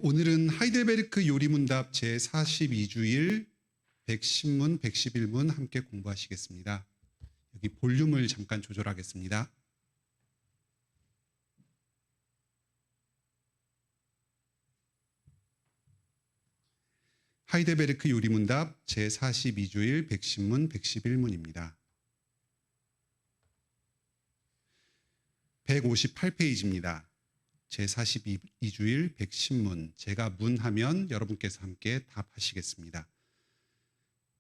오늘은 하이델베르크 요리문답 제42주일 110문, 111문 함께 공부하시겠습니다. 여기 볼륨을 잠깐 조절하겠습니다. 하이델베르크 요리문답 제42주일 110문, 111문입니다. 158페이지입니다. 제42주일 110문, 제가 문하면 여러분께서 함께 답하시겠습니다.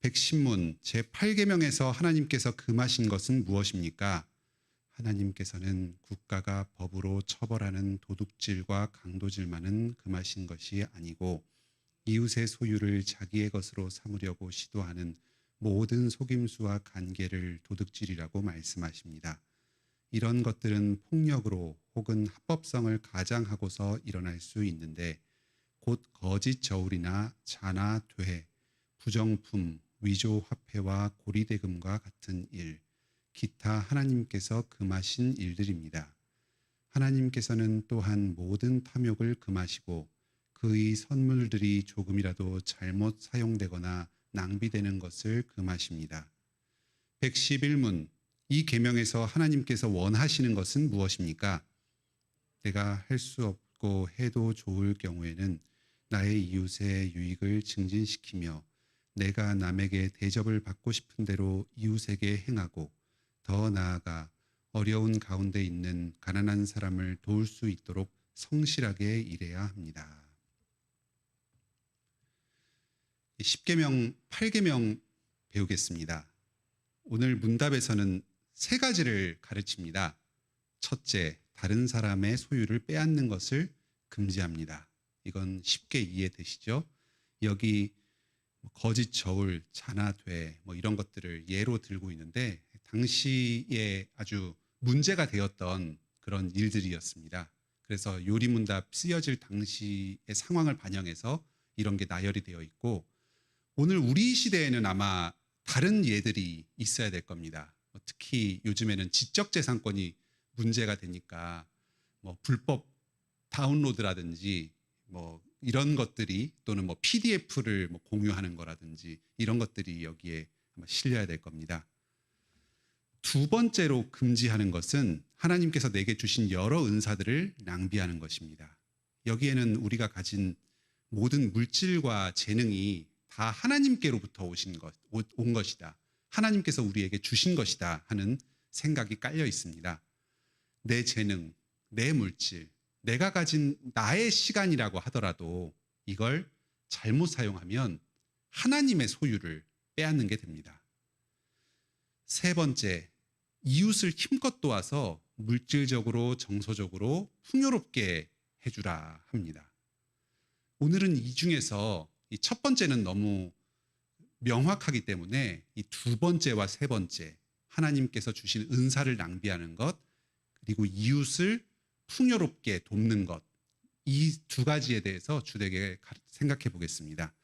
110문, 제8계명에서 하나님께서 금하신 것은 무엇입니까? 하나님께서는 국가가 법으로 처벌하는 도둑질과 강도질만은 금하신 것이 아니고 이웃의 소유를 자기의 것으로 삼으려고 시도하는 모든 속임수와 간계를 도둑질이라고 말씀하십니다. 이런 것들은 폭력으로 혹은 합법성을 가장하고서 일어날 수 있는데 곧 거짓 저울이나 자나 퇴, 부정품, 위조 화폐와 고리대금과 같은 일, 기타 하나님께서 금하신 일들입니다. 하나님께서는 또한 모든 탐욕을 금하시고 그의 선물들이 조금이라도 잘못 사용되거나 낭비되는 것을 금하십니다. 111문, 이 계명에서 하나님께서 원하시는 것은 무엇입니까? 내가 할 수 없고 해도 좋을 경우에는 나의 이웃의 유익을 증진시키며 내가 남에게 대접을 받고 싶은 대로 이웃에게 행하고 더 나아가 어려운 가운데 있는 가난한 사람을 도울 수 있도록 성실하게 일해야 합니다. 10계명, 8계명 배우겠습니다. 오늘 문답에서는 세 가지를 가르칩니다. 첫째, 다른 사람의 소유를 빼앗는 것을 금지합니다. 이건 쉽게 이해되시죠? 여기 거짓 저울, 자나돼 이런 것들을 예로 들고 있는데 당시에 아주 문제가 되었던 그런 일들이었습니다. 그래서 요리문답 쓰여질 당시의 상황을 반영해서 이런 게 나열이 되어 있고 오늘 우리 시대에는 아마 다른 예들이 있어야 될 겁니다. 특히 요즘에는 지적재산권이 문제가 되니까 불법 다운로드라든지 이런 것들이 또는 PDF를 공유하는 거라든지 이런 것들이 여기에 아마 실려야 될 겁니다. 두 번째로 금지하는 것은 하나님께서 내게 주신 여러 은사들을 낭비하는 것입니다. 여기에는 우리가 가진 모든 물질과 재능이 다 하나님께로부터 온 것이다. 하나님께서 우리에게 주신 것이다 하는 생각이 깔려 있습니다. 내 재능, 내 물질, 내가 가진 나의 시간이라고 하더라도 이걸 잘못 사용하면 하나님의 소유를 빼앗는 게 됩니다. 세 번째, 이웃을 힘껏 도와서 물질적으로 정서적으로 풍요롭게 해주라 합니다. 오늘은 이 중에서 이 첫 번째는 너무 명확하기 때문에 이 두 번째와 세 번째, 하나님께서 주신 은사를 낭비하는 것, 그리고 이웃을 풍요롭게 돕는 것, 이 두 가지에 대해서 주되게 생각해 보겠습니다.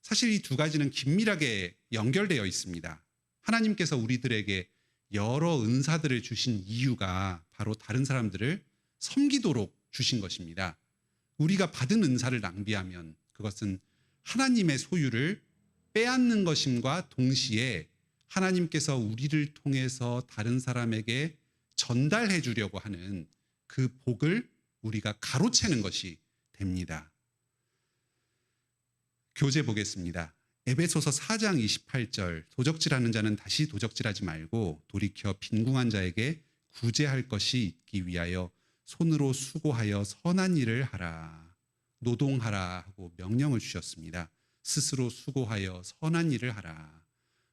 사실 이 두 가지는 긴밀하게 연결되어 있습니다. 하나님께서 우리들에게 여러 은사들을 주신 이유가 바로 다른 사람들을 섬기도록 주신 것입니다. 우리가 받은 은사를 낭비하면 그것은 하나님의 소유를 빼앗는 것임과 동시에 하나님께서 우리를 통해서 다른 사람에게 전달해 주려고 하는 그 복을 우리가 가로채는 것이 됩니다. 교재 보겠습니다. 에베소서 4장 28절, 도적질하는 자는 다시 도적질하지 말고 돌이켜 빈궁한 자에게 구제할 것이 있기 위하여 손으로 수고하여 선한 일을 하라. 노동하라 하고 명령을 주셨습니다. 스스로 수고하여 선한 일을 하라.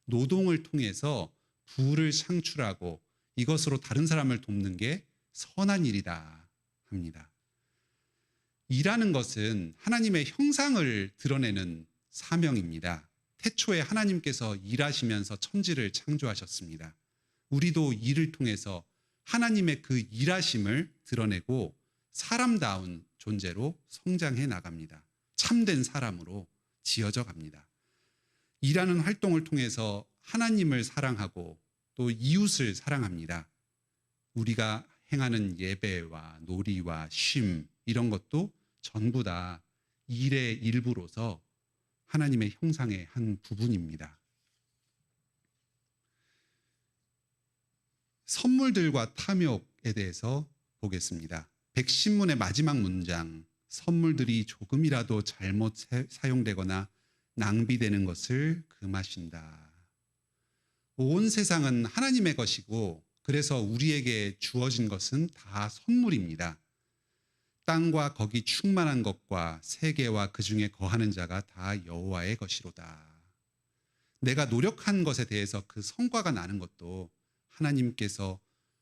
노동을 통해서 부를 창출하고 이것으로 다른 사람을 돕는 게 선한 일이다 합니다. 일하는 것은 하나님의 형상을 드러내는 사명입니다. 태초에 하나님께서 일하시면서 천지를 창조하셨습니다. 우리도 일을 통해서 하나님의 그 일하심을 드러내고 사람다운 존재로 성장해 나갑니다. 참된 사람으로 지어져 갑니다. 일하는 활동을 통해서 하나님을 사랑하고 또 이웃을 사랑합니다. 우리가 행하는 예배와 놀이와 쉼 이런 것도 전부 다 일의 일부로서 하나님의 형상의 한 부분입니다. 선물들과 탐욕에 대해서 보겠습니다. 백신문의 마지막 문장, 선물들이 조금이라도 잘못 사용되거나 낭비되는 것을 금하신다. 온 세상은 하나님의 것이고 그래서 우리에게 주어진 것은 다 선물입니다. 땅과 거기 충만한 것과 세계와 그 중에 거하는 자가 다 여호와의 것이로다. 내가 노력한 것에 대해서 그 성과가 나는 것도 하나님께서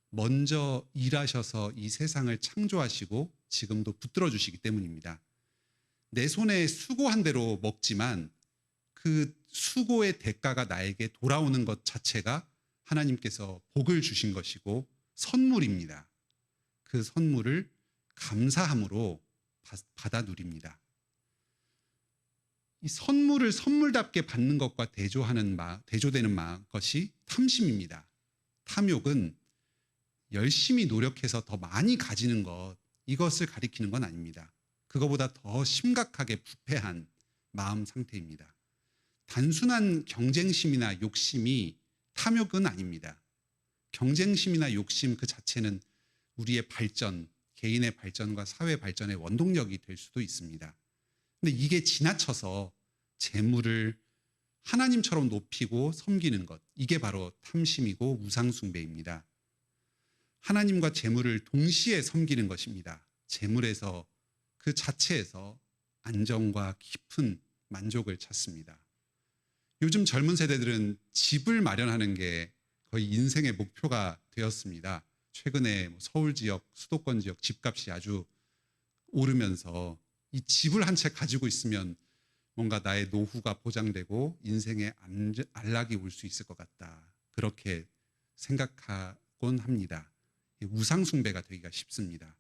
먼저 일하셔서 이 세상을 창조하시고 지금도 붙들어 주시기 때문입니다. 내 손에 수고한 대로 먹지만 그 수고의 대가가 나에게 돌아오는 것 자체가 하나님께서 복을 주신 것이고 선물입니다. 그 선물을 감사함으로 받아 누립니다. 이 선물을 선물답게 받는 것과 대조되는 것이 탐심입니다. 탐욕은 열심히 노력해서 더 많이 가지는 것, 이것을 가리키는 건 아닙니다. 그거보다 더 심각하게 부패한 마음 상태입니다. 단순한 경쟁심이나 욕심이 탐욕은 아닙니다. 경쟁심이나 욕심 그 자체는 우리의 발전, 개인의 발전과 사회 발전의 원동력이 될 수도 있습니다. 근데 이게 지나쳐서 재물을 하나님처럼 높이고 섬기는 것, 이게 바로 탐심이고 우상숭배입니다. 하나님과 재물을 동시에 섬기는 것입니다. 재물에서 그 자체에서 안정과 깊은 만족을 찾습니다. 요즘 젊은 세대들은 집을 마련하는 게 거의 인생의 목표가 되었습니다. 최근에 서울 지역, 수도권 지역 집값이 아주 오르면서 이 집을 한 채 가지고 있으면 뭔가 나의 노후가 보장되고 인생의 안락이 올 수 있을 것 같다. 그렇게 생각하곤 합니다. 우상숭배가 되기가 쉽습니다.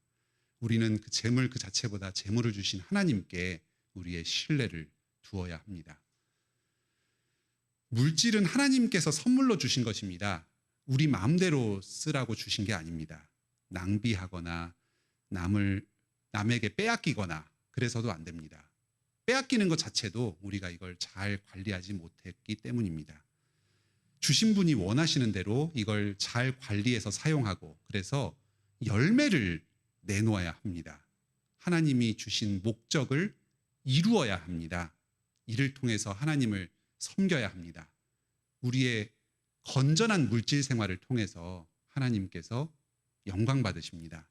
우리는 그 재물 그 자체보다 재물을 주신 하나님께 우리의 신뢰를 두어야 합니다. 물질은 하나님께서 선물로 주신 것입니다. 우리 마음대로 쓰라고 주신 게 아닙니다. 낭비하거나 남에게 빼앗기거나 그래서도 안 됩니다. 빼앗기는 것 자체도 우리가 이걸 잘 관리하지 못했기 때문입니다. 주신 분이 원하시는 대로 이걸 잘 관리해서 사용하고 그래서 열매를 내놓아야 합니다. 하나님이 주신 목적을 이루어야 합니다. 이를 통해서 하나님을 섬겨야 합니다. 우리의 건전한 물질 생활을 통해서 하나님께서 영광 받으십니다.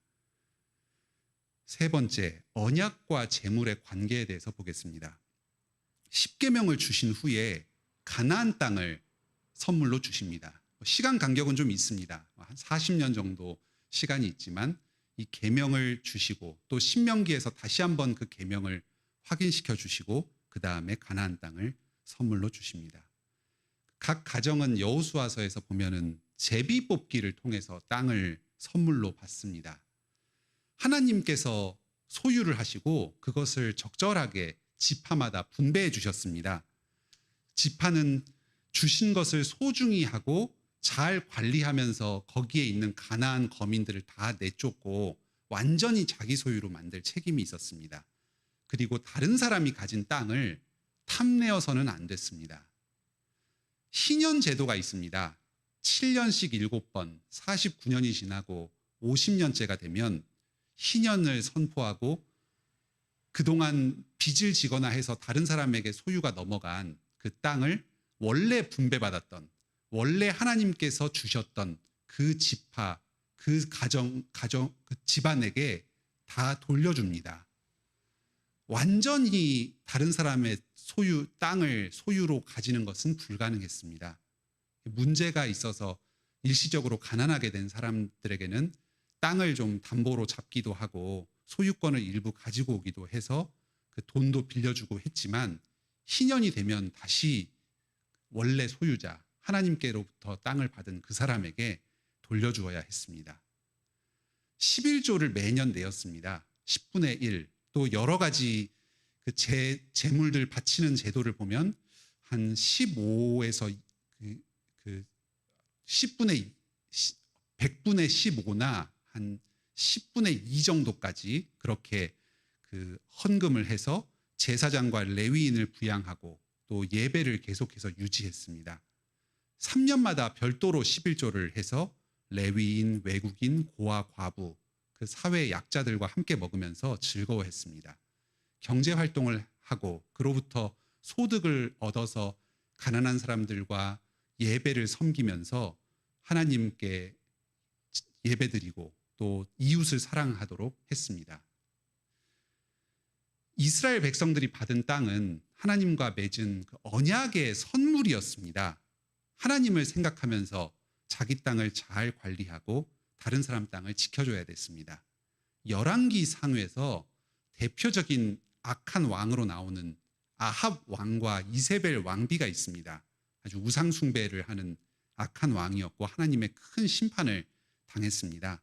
세 번째, 언약과 재물의 관계에 대해서 보겠습니다. 십계명을 주신 후에 가나안 땅을 선물로 주십니다. 시간 간격은 좀 있습니다. 한 40년 정도 시간이 있지만 이 계명을 주시고 또 신명기에서 다시 한번 그 계명을 확인시켜 주시고 그 다음에 가나안 땅을 선물로 주십니다. 각 가정은 여호수아서에서 보면은 제비 뽑기를 통해서 땅을 선물로 받습니다. 하나님께서 소유를 하시고 그것을 적절하게 지파마다 분배해 주셨습니다. 지파는 주신 것을 소중히 하고 잘 관리하면서 거기에 있는 가나안 거민들을 다 내쫓고 완전히 자기 소유로 만들 책임이 있었습니다. 그리고 다른 사람이 가진 땅을 탐내어서는 안 됐습니다. 희년 제도가 있습니다. 7년씩 7번, 49년이 지나고 50년째가 되면 희년을 선포하고 그동안 빚을 지거나 해서 다른 사람에게 소유가 넘어간 그 땅을 원래 분배받았던, 원래 하나님께서 주셨던 그 지파, 그 그 집안에게 다 돌려줍니다. 완전히 다른 사람의 땅을 소유로 가지는 것은 불가능했습니다. 문제가 있어서 일시적으로 가난하게 된 사람들에게는 땅을 좀 담보로 잡기도 하고 소유권을 일부 가지고 오기도 해서 그 돈도 빌려주고 했지만 희년이 되면 다시 원래 소유자, 하나님께로부터 땅을 받은 그 사람에게 돌려주어야 했습니다. 11조를 매년 내었습니다. 10분의 1, 또 여러 가지 그 재물들 바치는 제도를 보면 한 15에서 10분의 100분의 15나 한 10분의 2 정도까지 그렇게 그 헌금을 해서 제사장과 레위인을 부양하고 또 예배를 계속해서 유지했습니다. 3년마다 별도로 11조를 해서 레위인, 외국인, 고아, 과부, 그 사회 약자들과 함께 먹으면서 즐거워했습니다. 경제 활동을 하고 그로부터 소득을 얻어서 가난한 사람들과 예배를 섬기면서 하나님께 예배드리고 또 이웃을 사랑하도록 했습니다. 이스라엘 백성들이 받은 땅은 하나님과 맺은 그 언약의 선물이었습니다. 하나님을 생각하면서 자기 땅을 잘 관리하고 다른 사람 땅을 지켜줘야 됐습니다. 열왕기 상에서 대표적인 악한 왕으로 나오는 아합 왕과 이세벨 왕비가 있습니다. 아주 우상 숭배를 하는 악한 왕이었고 하나님의 큰 심판을 당했습니다.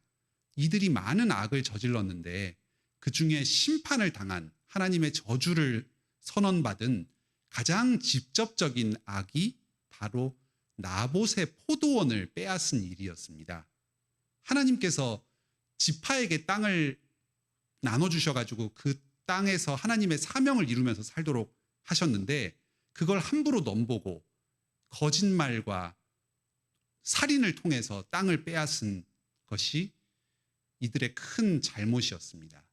이들이 많은 악을 저질렀는데 그 중에 심판을 당한 하나님의 저주를 선언받은 가장 직접적인 악이 바로 나봇의 포도원을 빼앗은 일이었습니다. 하나님께서 지파에게 땅을 나눠주셔가지고 그 땅에서 하나님의 사명을 이루면서 살도록 하셨는데 그걸 함부로 넘보고 거짓말과 살인을 통해서 땅을 빼앗은 것이 이들의 큰 잘못이었습니다.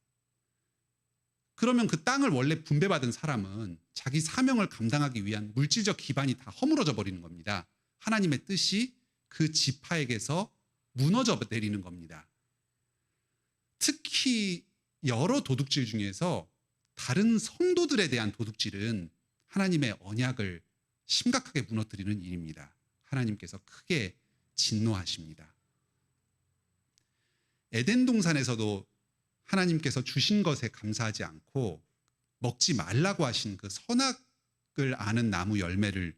그러면 그 땅을 원래 분배받은 사람은 자기 사명을 감당하기 위한 물질적 기반이 다 허물어져 버리는 겁니다. 하나님의 뜻이 그 지파에게서 무너져 내리는 겁니다. 특히 여러 도둑질 중에서 다른 성도들에 대한 도둑질은 하나님의 언약을 심각하게 무너뜨리는 일입니다. 하나님께서 크게 진노하십니다. 에덴 동산에서도 하나님께서 주신 것에 감사하지 않고 먹지 말라고 하신 그 선악을 아는 나무 열매를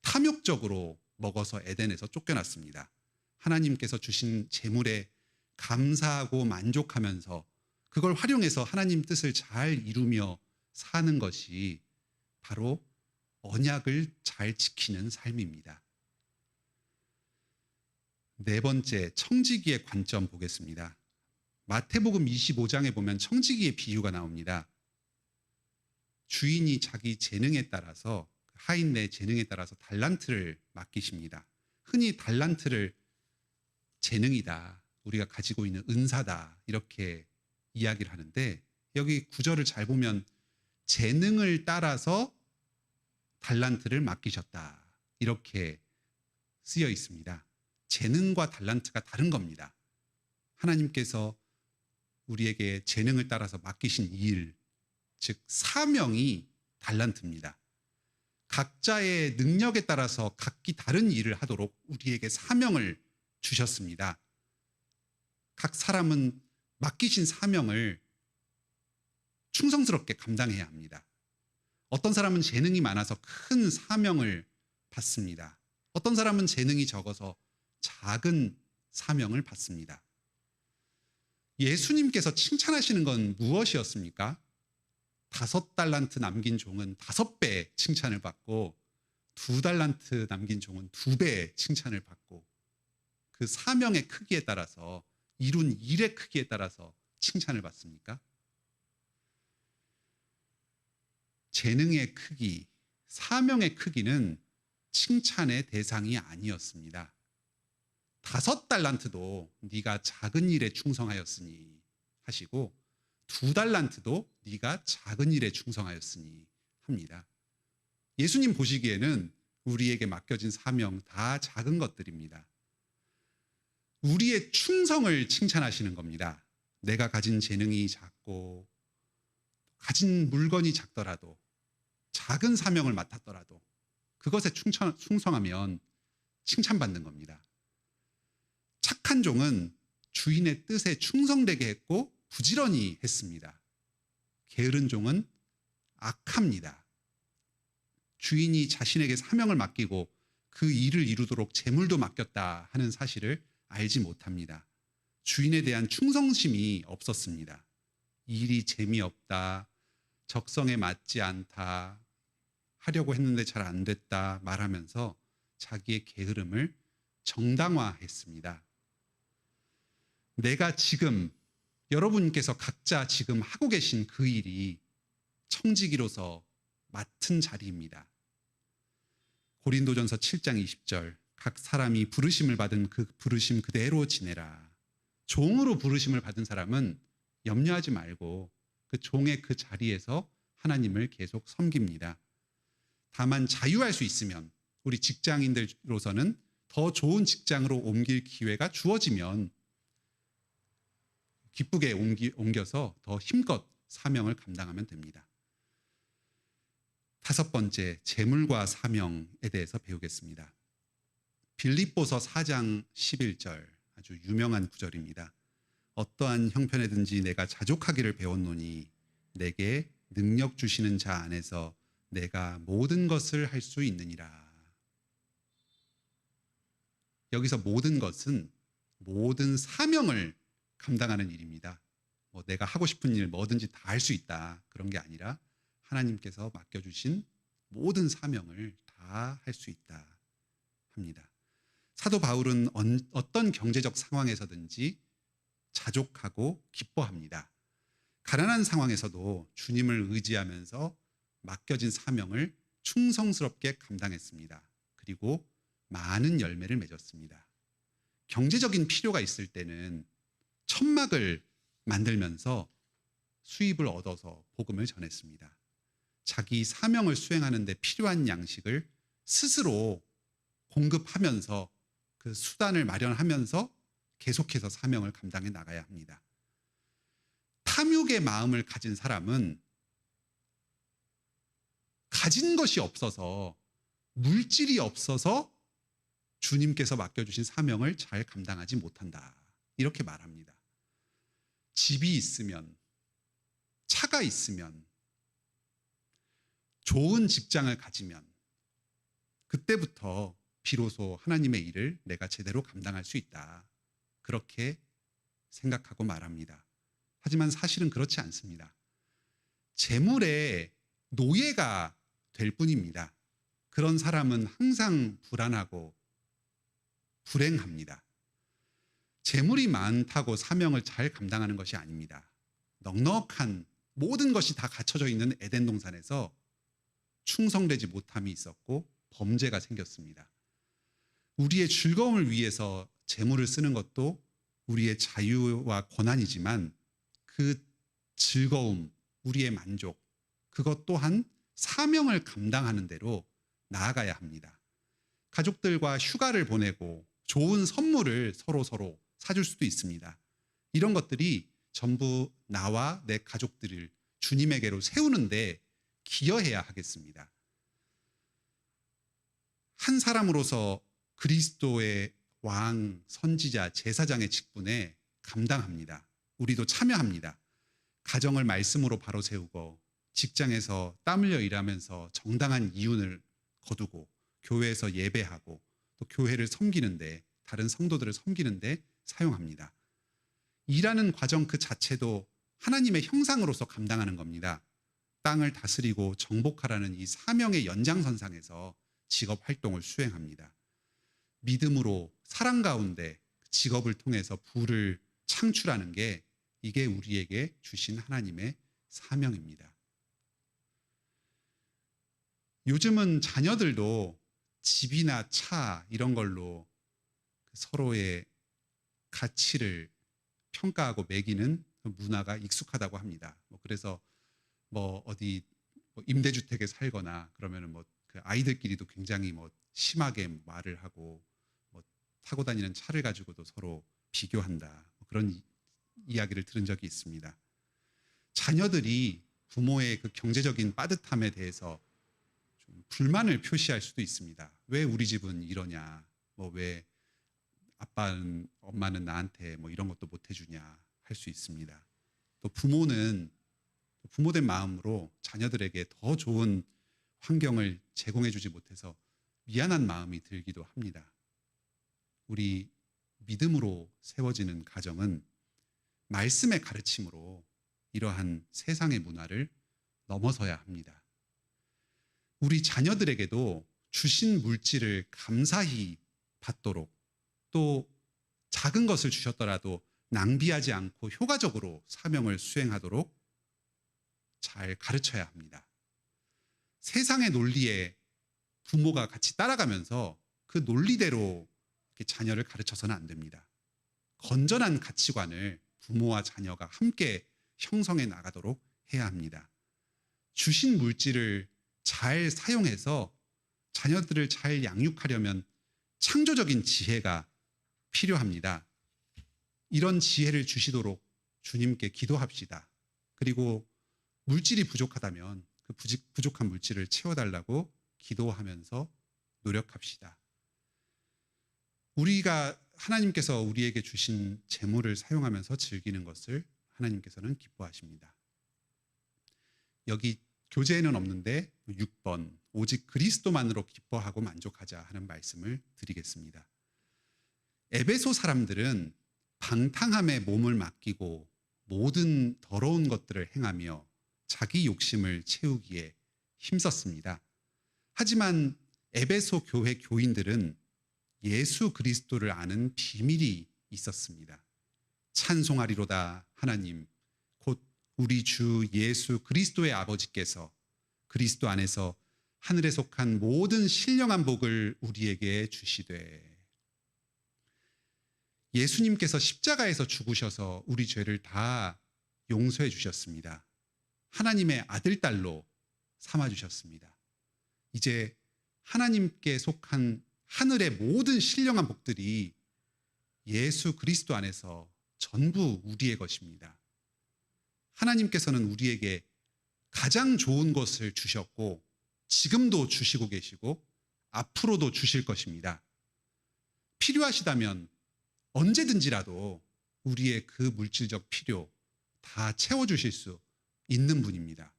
탐욕적으로 먹어서 에덴에서 쫓겨났습니다. 하나님께서 주신 재물에 감사하고 만족하면서 그걸 활용해서 하나님 뜻을 잘 이루며 사는 것이 바로 언약을 잘 지키는 삶입니다. 네 번째, 청지기의 관점 보겠습니다. 마태복음 25장에 보면 청지기의 비유가 나옵니다. 주인이 자기 재능에 따라서 하인의 재능에 따라서 달란트를 맡기십니다. 흔히 달란트를 재능이다, 우리가 가지고 있는 은사다 이렇게 이야기를 하는데 여기 구절을 잘 보면 재능을 따라서 달란트를 맡기셨다 이렇게 쓰여 있습니다. 재능과 달란트가 다른 겁니다. 하나님께서 우리에게 재능을 따라서 맡기신 일, 즉 사명이 달란트입니다. 각자의 능력에 따라서 각기 다른 일을 하도록 우리에게 사명을 주셨습니다. 각 사람은 맡기신 사명을 충성스럽게 감당해야 합니다. 어떤 사람은 재능이 많아서 큰 사명을 받습니다. 어떤 사람은 재능이 적어서 작은 사명을 받습니다. 예수님께서 칭찬하시는 건 무엇이었습니까? 5달란트 남긴 종은 5배 칭찬을 받고 2달란트 남긴 종은 2배 칭찬을 받고 그 사명의 크기에 따라서 이룬 일의 크기에 따라서 칭찬을 받습니까? 재능의 크기, 사명의 크기는 칭찬의 대상이 아니었습니다. 5달란트도 네가 작은 일에 충성하였으니 하시고 2달란트도 네가 작은 일에 충성하였으니 합니다. 예수님 보시기에는 우리에게 맡겨진 사명 다 작은 것들입니다. 우리의 충성을 칭찬하시는 겁니다. 내가 가진 재능이 작고 가진 물건이 작더라도 작은 사명을 맡았더라도 그것에 충성하면 칭찬받는 겁니다. 착한 종은 주인의 뜻에 충성되게 했고 부지런히 했습니다. 게으른 종은 악합니다. 주인이 자신에게 사명을 맡기고 그 일을 이루도록 재물도 맡겼다 하는 사실을 알지 못합니다. 주인에 대한 충성심이 없었습니다. 일이 재미없다, 적성에 맞지 않다, 하려고 했는데 잘 안 됐다 말하면서 자기의 게으름을 정당화했습니다. 내가 지금 여러분께서 각자 지금 하고 계신 그 일이 청지기로서 맡은 자리입니다. 고린도전서 7장 20절, 각 사람이 부르심을 받은 그 부르심 그대로 지내라. 종으로 부르심을 받은 사람은 염려하지 말고 그 종의 그 자리에서 하나님을 계속 섬깁니다. 다만 자유할 수 있으면, 우리 직장인들로서는 더 좋은 직장으로 옮길 기회가 주어지면 기쁘게 옮겨서 더 힘껏 사명을 감당하면 됩니다. 5번째, 재물과 사명에 대해서 배우겠습니다. 빌립보서 4장 11절, 아주 유명한 구절입니다. 어떠한 형편에든지 내가 자족하기를 배웠노니 내게 능력 주시는 자 안에서 내가 모든 것을 할 수 있느니라. 여기서 모든 것은 모든 사명을 감당하는 일입니다. 내가 하고 싶은 일 뭐든지 다 할 수 있다, 그런 게 아니라 하나님께서 맡겨주신 모든 사명을 다 할 수 있다 합니다. 사도 바울은 어떤 경제적 상황에서든지 자족하고 기뻐합니다. 가난한 상황에서도 주님을 의지하면서 맡겨진 사명을 충성스럽게 감당했습니다. 그리고 많은 열매를 맺었습니다. 경제적인 필요가 있을 때는 천막을 만들면서 수입을 얻어서 복음을 전했습니다. 자기 사명을 수행하는 데 필요한 양식을 스스로 공급하면서 그 수단을 마련하면서 계속해서 사명을 감당해 나가야 합니다. 탐욕의 마음을 가진 사람은 가진 것이 없어서, 물질이 없어서 주님께서 맡겨주신 사명을 잘 감당하지 못한다, 이렇게 말합니다. 집이 있으면, 차가 있으면, 좋은 직장을 가지면 그때부터 비로소 하나님의 일을 내가 제대로 감당할 수 있다, 그렇게 생각하고 말합니다. 하지만 사실은 그렇지 않습니다. 재물의 노예가 될 뿐입니다. 그런 사람은 항상 불안하고 불행합니다. 재물이 많다고 사명을 잘 감당하는 것이 아닙니다. 넉넉한 모든 것이 다 갖춰져 있는 에덴 동산에서 충성되지 못함이 있었고 범죄가 생겼습니다. 우리의 즐거움을 위해서 재물을 쓰는 것도 우리의 자유와 권한이지만 그 즐거움, 우리의 만족, 그것 또한 사명을 감당하는 대로 나아가야 합니다. 가족들과 휴가를 보내고 좋은 선물을 서로 사줄 수도 있습니다. 이런 것들이 전부 나와 내 가족들을 주님에게로 세우는데 기여해야 하겠습니다. 한 사람으로서 그리스도의 왕, 선지자, 제사장의 직분에 감당합니다. 우리도 참여합니다. 가정을 말씀으로 바로 세우고 직장에서 땀 흘려 일하면서 정당한 이윤을 거두고 교회에서 예배하고 또 교회를 섬기는데, 다른 성도들을 섬기는데 사용합니다. 일하는 과정 그 자체도 하나님의 형상으로서 감당하는 겁니다. 땅을 다스리고 정복하라는 이 사명의 연장선상에서 직업 활동을 수행합니다. 믿음으로 사랑 가운데 직업을 통해서 부를 창출하는 게, 이게 우리에게 주신 하나님의 사명입니다. 요즘은 자녀들도 집이나 차 이런 걸로 서로의 가치를 평가하고 매기는 문화가 익숙하다고 합니다. 그래서 어디 임대주택에 살거나 그러면은 그 아이들끼리도 굉장히 심하게 말을 하고 타고 다니는 차를 가지고도 서로 비교한다, 그런 이야기를 들은 적이 있습니다. 자녀들이 부모의 그 경제적인 빠듯함에 대해서 좀 불만을 표시할 수도 있습니다. 왜 우리 집은 이러냐, 왜 아빠는, 엄마는 나한테 이런 것도 못 해주냐 할 수 있습니다. 또 부모는 부모된 마음으로 자녀들에게 더 좋은 환경을 제공해주지 못해서 미안한 마음이 들기도 합니다. 우리 믿음으로 세워지는 가정은 말씀의 가르침으로 이러한 세상의 문화를 넘어서야 합니다. 우리 자녀들에게도 주신 물질을 감사히 받도록, 또 작은 것을 주셨더라도 낭비하지 않고 효과적으로 사명을 수행하도록 잘 가르쳐야 합니다. 세상의 논리에 부모가 같이 따라가면서 그 논리대로 이렇게 자녀를 가르쳐서는 안 됩니다. 건전한 가치관을 부모와 자녀가 함께 형성해 나가도록 해야 합니다. 주신 물질을 잘 사용해서 자녀들을 잘 양육하려면 창조적인 지혜가 필요합니다. 이런 지혜를 주시도록 주님께 기도합시다. 그리고 물질이 부족하다면 그 부족한 물질을 채워달라고 기도하면서 노력합시다. 우리가 하나님께서 우리에게 주신 재물을 사용하면서 즐기는 것을 하나님께서는 기뻐하십니다. 여기 교재에는 없는데 6번 오직 그리스도만으로 기뻐하고 만족하자 하는 말씀을 드리겠습니다. 에베소 사람들은 방탕함에 몸을 맡기고 모든 더러운 것들을 행하며 자기 욕심을 채우기에 힘썼습니다. 하지만 에베소 교회 교인들은 예수 그리스도를 아는 비밀이 있었습니다. 찬송하리로다 하나님 곧 우리 주 예수 그리스도의 아버지께서 그리스도 안에서 하늘에 속한 모든 신령한 복을 우리에게 주시되. 예수님께서 십자가에서 죽으셔서 우리 죄를 다 용서해 주셨습니다. 하나님의 아들, 딸로 삼아 주셨습니다. 이제 하나님께 속한 하늘의 모든 신령한 복들이 예수 그리스도 안에서 전부 우리의 것입니다. 하나님께서는 우리에게 가장 좋은 것을 주셨고 지금도 주시고 계시고 앞으로도 주실 것입니다. 필요하시다면 언제든지라도 우리의 그 물질적 필요 다 채워주실 수 있는 분입니다.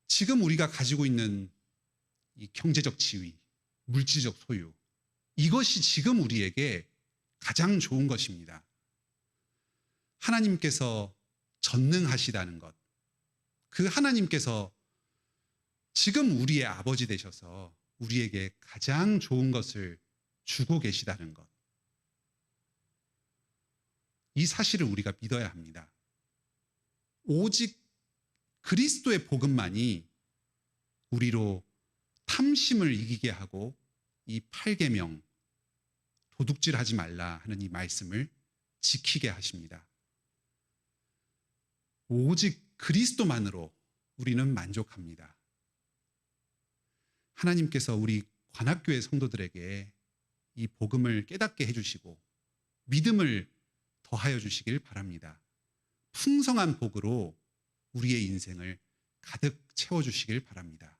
지금 우리가 가지고 있는 이 경제적 지위, 물질적 소유, 이것이 지금 우리에게 가장 좋은 것입니다. 하나님께서 전능하시다는 것, 그 하나님께서 지금 우리의 아버지 되셔서 우리에게 가장 좋은 것을 주고 계시다는 것, 이 사실을 우리가 믿어야 합니다. 오직 그리스도의 복음만이 우리로 탐심을 이기게 하고 이 8계명 도둑질하지 말라 하는 이 말씀을 지키게 하십니다. 오직 그리스도만으로 우리는 만족합니다. 하나님께서 우리 관악교회 성도들에게 이 복음을 깨닫게 해주시고 믿음을 더하여 주시길 바랍니다. 풍성한 복으로 우리의 인생을 가득 채워주시길 바랍니다.